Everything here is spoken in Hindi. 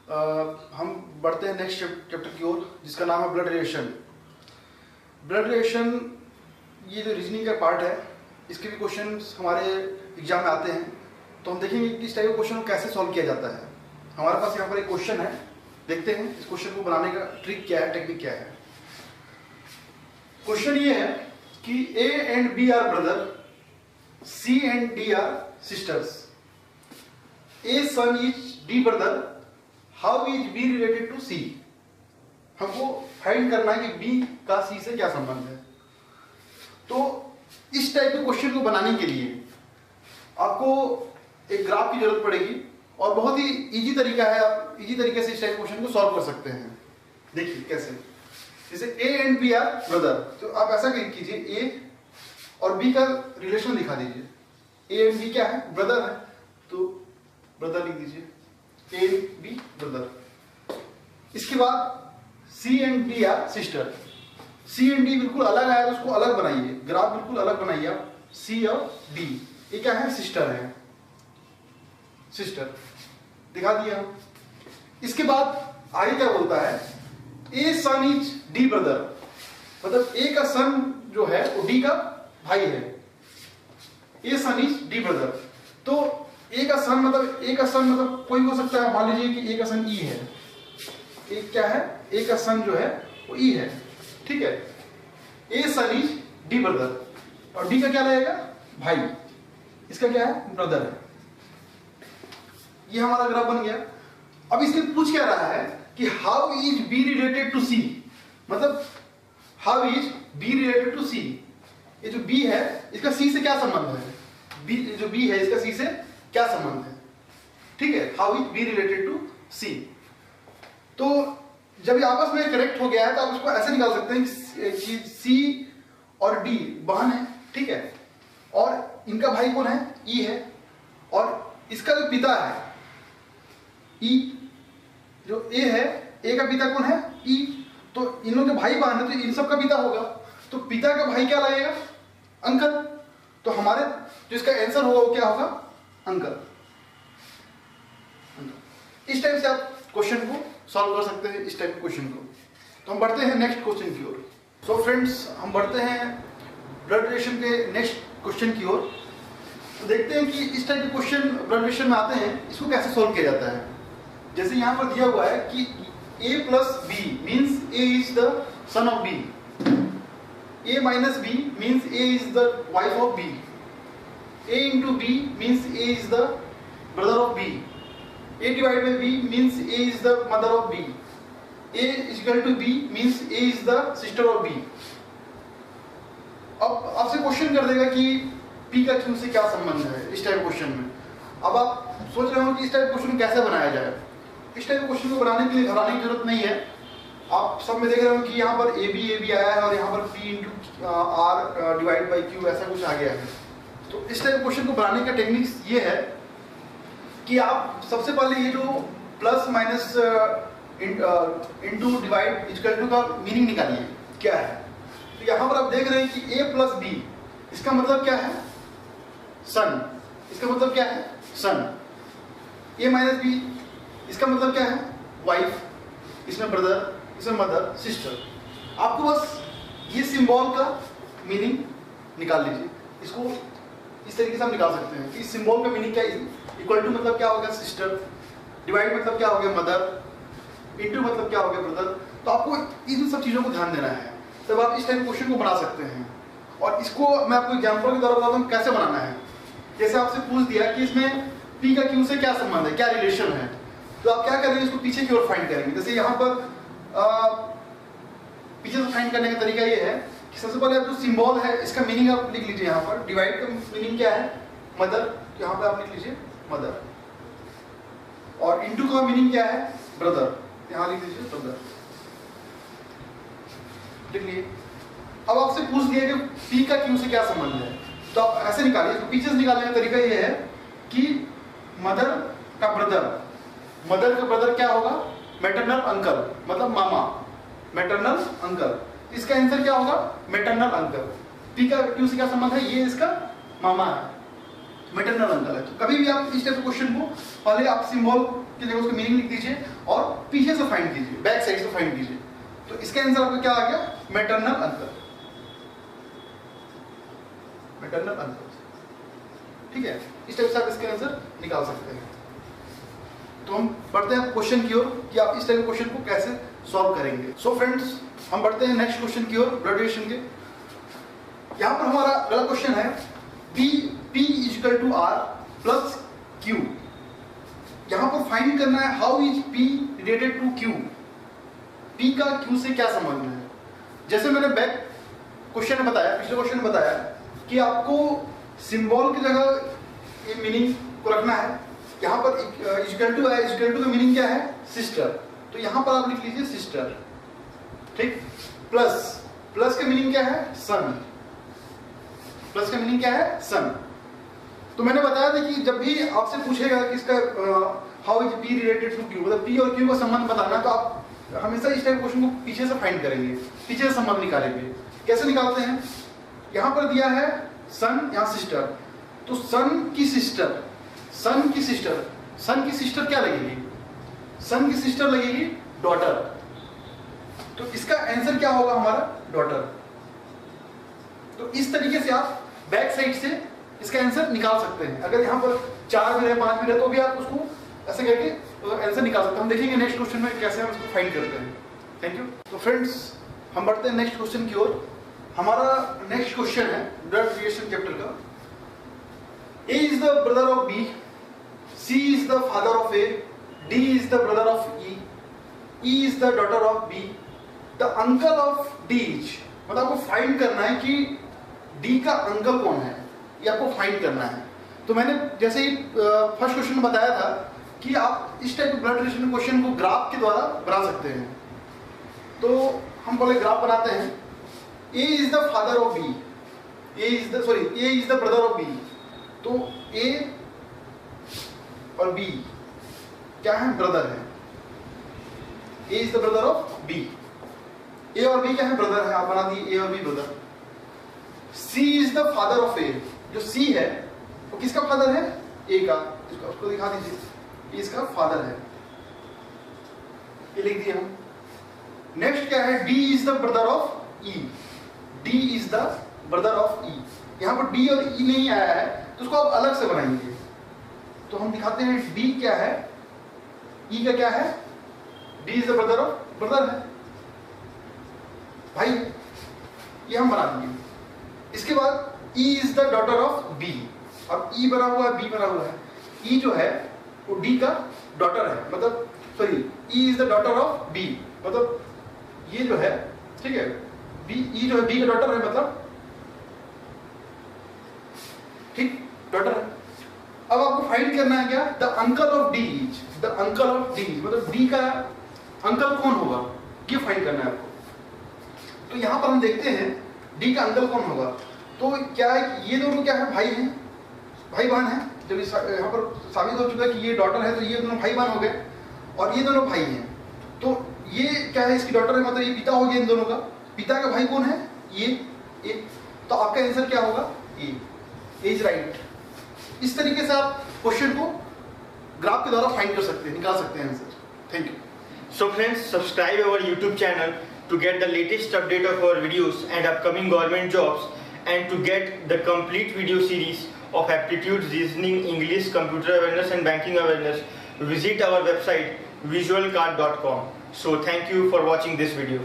हम बढ़ते हैं नेक्स्ट चैप्टर की ओर, जिसका नाम है ब्लड रिलेशन। ब्लड रिलेशन ये जो रीजनिंग का पार्ट है, इसके भी क्वेश्चन हमारे एग्जाम में आते हैं, तो हम देखेंगे कि इस टाइप के क्वेश्चन को कैसे सॉल्व किया जाता है। हमारे पास यहाँ पर एक क्वेश्चन है, देखते हैं इस क्वेश्चन को बनाने का ट्रिक क्या है, टेक्निक क्या है। क्वेश्चन ये है कि A and B are brother, C and D are sisters, A son is D brother, how is B related to C? हमको फाइंड करना है कि B का C से क्या संबंध है। तो इस टाइप के क्वेश्चन को बनाने के लिए आपको एक ग्राफ की जरूरत पड़ेगी और बहुत ही इजी तरीका है, आप इजी तरीके से इस टाइप के क्वेश्चन को सॉल्व कर सकते हैं। देखिए कैसे, जैसे A and B are brother, तो आप ऐसा कीजिए A और B का रिलेशन दिखा दीजिए। A एंड B क्या है, ब्रदर है, तो ब्रदर लिख दीजिए, A एंड B ब्रदर। इसके बाद C and D are sister, C and D बिल्कुल अलग आया तो उसको अलग बनाइए, ग्राफ बिल्कुल अलग बनाइए आप। C और D ये क्या है, सिस्टर है, सिस्टर दिखा दिया। इसके बाद आगे क्या बोलता है, A son is D brother, मतलब A का सन जो है वो D का भाई है। A son is D brother, तो A का सन मतलब कोई हो सकता है, मान लीजिए कि A का सन E है। A क्या है, A का सन जो है वो E है, ठीक है। A son is D brother और D का क्या रहेगा, भाई, इसका क्या है, ब्रदर है। ये हमारा ग्राफ बन गया। अब इसके पूछ क्या रहा है कि how is B related to C, मतलब how is B related to C. ये जो बी है इसका सी से क्या संबंध है, बी जो बी है इसका सी से क्या संबंध है, ठीक है। How is B related to C. तो जब ये आपस में कनेक्ट हो गया है तो आप उसको ऐसे निकाल सकते हैं कि सी और डी बहन है, ठीक है, और इनका भाई कौन है, ई है, और इसका जो पिता है ई, जो ए है, ए का पिता कौन है, ई, तो इन लोगों के भाई बहन है तो इन सब का पिता होगा, तो पिता का भाई क्या लगेगा, अंकल। तो हमारे जो इसका आंसर होगा वो क्या होगा, अंकल। इस टाइप से आप क्वेश्चन को सॉल्व कर सकते हैं, इस टाइप के क्वेश्चन को। तो हम बढ़ते हैं नेक्स्ट क्वेश्चन की ओर। सो फ्रेंड्स, हम बढ़ते हैं ब्लड रिलेशन के नेक्स्ट क्वेश्चन की ओर। तो देखते हैं कि इस टाइप के क्वेश्चन ब्लड रिलेशन में आते हैं, इसको कैसे सॉल्व किया जाता है। जैसे यहाँ पर दिया हुआ है कि A plus B means A is the son of B, A minus B means A is the wife of B, A into B means A is the brother of B, A divided by B means A is the mother of B, A is equal to B means A is the sister of B। अब आपसे क्वेश्चन कर देगा कि P का Q से क्या संबंध है इस टाइप क्वेश्चन में। अब आप सोच रहे हो कि इस टाइप क्वेश्चन कैसे बनाया जाए। इस टाइप क्वेश्चन को बनाने के लिए घबराने की जरूरत नहीं है। आप सब में देख रहे हो कि यहाँ पर ए बी आया है और यहाँ पर P into R divide by Q ऐसा कुछ आ गया है। तो इस टाइप क्वेश्चन को बनाने का टेक्निक ये है कि आप सबसे पहले ये जो plus minus into divide equal to का मीनिंग निकालिए क्या है। तो यहाँ पर आप देख रहे हैं कि A प्लस बी, इसका मतलब क्या है, सन, इसका मतलब क्या है, सन। A माइनस बी, इसका मतलब क्या है, वाइफ, इसमें ब्रदर, इसमें मदर, सिस्टर। आपको बस ये सिंबल का मीनिंग निकाल लीजिए। इसको इस तरीके से हम निकाल सकते हैं कि इस सिंबल का मीनिंग क्या है। इक्वल टू मतलब क्या हो गया, सिस्टर, डिवाइड मतलब क्या हो गया, मदर, इंटू मतलब क्या हो गया, ब्रदर। तो आपको इन सब चीज़ों को ध्यान देना है, तब आप इस टाइप क्वेश्चन को बना सकते हैं। और इसको मैं आपको एग्जाम्पल के द्वारा बताता हूँ कैसे बनाना है। जैसे आपसे पूछ दिया कि इसमें P का Q से क्या संबंध है, क्या रिलेशन है, तो आप क्या करेंगे, इसको पीछे की ओर फाइंड करेंगे। जैसे यहाँ पर पीछे से फाइंड करने का तरीका ये है कि सबसे पहले आप जो सिंबल है इसका मीनिंग आप लिख लीजिए। यहाँ पर डिवाइड का मीनिंग क्या है, मदर, यहाँ पर आप लिख लीजिए मदर, और इंटू का मीनिंग क्या है, ब्रदर, यहाँ लिख लीजिए ब्रदर, लिख लिए। अब आपसे पूछ दिया कि P का Q से क्या संबंध है, तो आप ऐसे निकालिए। इसको पीछे से निकालने का तरीका ये है कि मदर का ब्रदर, मदर का ब्रदर क्या होगा, मैटरनल अंकल, मतलब मामा, मैटरनल अंकल। इसका आंसर क्या होगा, मैटरनल अंकल। P का Q से क्या संबंध है, ये इसका मामा है, मैटरनल अंकल है। तो कभी भी आप इस टाइप के क्वेश्चन को पहले आप सिंबल की जगह उसका मीनिंग लिख दीजिए और पीछे से फाइंड कीजिए, बैक साइड से फाइंड कीजिए। तो इसका आंसर आपका क्या आ गया? Maternal uncle. मैटरनल अंकल, ठीक है। इस टाइप से आप इसका आंसर निकाल सकते हैं। तो हम बढ़ते हैं क्वेश्चन की ओर कि आप इस टाइप के क्वेश्चन को कैसे सॉल्व करेंगे। सो फ्रेंड्स, हम बढ़ते हैं नेक्स्ट क्वेश्चन की ओर, ब्लड रिलेशन के। यहां पर हमारा अगला क्वेश्चन है P equal to R plus Q। यहां पर फाइंड करना है how is P related to Q। P का Q से क्या संबंध है? जैसे मैंने बैक क्वेश्चन में बताया, पिछले क्वेश्चन में बताया कि आपको सिंबल की जगह ये मीनिंग को रखना है। यहाँ पर इक्वल टू है, इक्वल टू का मीनिंग क्या है? सिस्टर। तो यहाँ पर आप लिख लीजिए सिस्टर, ठीक। प्लस, प्लस का मीनिंग क्या है? सन। प्लस का मीनिंग क्या है? सन। तो मैंने बताया था कि जब भी आपसे पूछेगा कि इसका how is P related to Q, मतलब P और Q का संबंध बताना, तो आप हमेशा इस टाइप क्वेश्चन को पीछे से फाइंड करेंगे, पीछे से संबंध निकालेंगे। कैसे निकालते हैं? यहाँ पर दिया है सन, यहाँ सिस्टर। तो सन की सिस्टर, सन की सिस्टर, सन की सिस्टर क्या लगेगी? सन की सिस्टर लगेगी डॉटर। तो इसका आंसर क्या होगा हमारा? डॉटर। तो इस तरीके से आप बैक साइड से इसका आंसर निकाल सकते हैं। अगर यहाँ पर 4 भी रहे, 5 भी रहे, तो भी आप उसको ऐसे करके आंसर निकाल सकते हैं। हम देखेंगे नेक्स्ट क्वेश्चन में कैसे हम इसको फाइंड करते हैं। Thank you. तो फ्रेंड्स, हम बढ़ते हैं नेक्स्ट क्वेश्चन की ओर। हमारा नेक्स्ट क्वेश्चन है ब्लड रिलेशन चैप्टर का। A is the brother of B, C is the father of A, D is the brother of E is the daughter of B, the uncle of D is। मतलब आपको फाइंड करना है कि D का अंकल कौन है, ये आपको फाइंड करना है। तो मैंने जैसे ही फर्स्ट क्वेश्चन में बताया था कि आप इस टाइप के ब्लड रिलेशन क्वेश्चन को ग्राफ के द्वारा बना सकते हैं। तो हम पहले ग्राफ बनाते हैं। A is the father of B, A is the brother of B। तो A और B क्या है? ब्रदर है। A is the brother of B। A और B क्या है? ब्रदर है। आप बना दिए A और B brother. C is the father of A। जो C है वो किसका फादर है? A का। उसको दिखा दीजिए, ये इसका फादर है, ये लिख दिए हम। नेक्स्ट क्या है? D is the brother of E। D is the brother of E। यहाँ पर D और E नहीं आया है, तो उसको आप अलग से बनाएंगे। तो हम दिखाते हैं D क्या है, E का क्या है? D is the brother of, brother है, भाई। ये हम बना देंगे। इसके बाद E is the daughter of B। अब E बना हुआ है, B बना हुआ है। E जो है वो D का डॉटर है, मतलब sorry, E is the daughter of B, मतलब ये जो है, ठीक है, E जो है B का डॉटर है, मतलब ठीक, डॉटर है। अब आपको फाइंड करना है क्या? The uncle of D is, the uncle of D, मतलब डी का अंकल कौन होगा, ये फाइंड करना है आपको। तो यहाँ पर हम देखते हैं डी का अंकल कौन होगा। तो क्या है, ये दोनों क्या है? भाई हैं, भाई बहन है। जब यहाँ पर साबित हो चुका है कि ये डॉटर है, तो ये दोनों भाई बहन हो गए, और ये दोनों भाई हैं। तो ये क्या है? इसकी डॉटर है, मतलब ये पिता हो गया इन दोनों का। पिता का भाई कौन है? ये। तो आपका आंसर क्या होगा? ए इज राइट। इस तरीके से आप क्वेश्चन को ग्राफ के द्वारा फाइंड कर सकते हैं, निकाल सकते हैं answer. Thank you. So friends, subscribe our YouTube channel to get the latest update of our videos and upcoming government jobs, and to get the complete video series of aptitude, reasoning, English, computer awareness and banking awareness. Visit our website visualcard.com. So thank you for watching this video.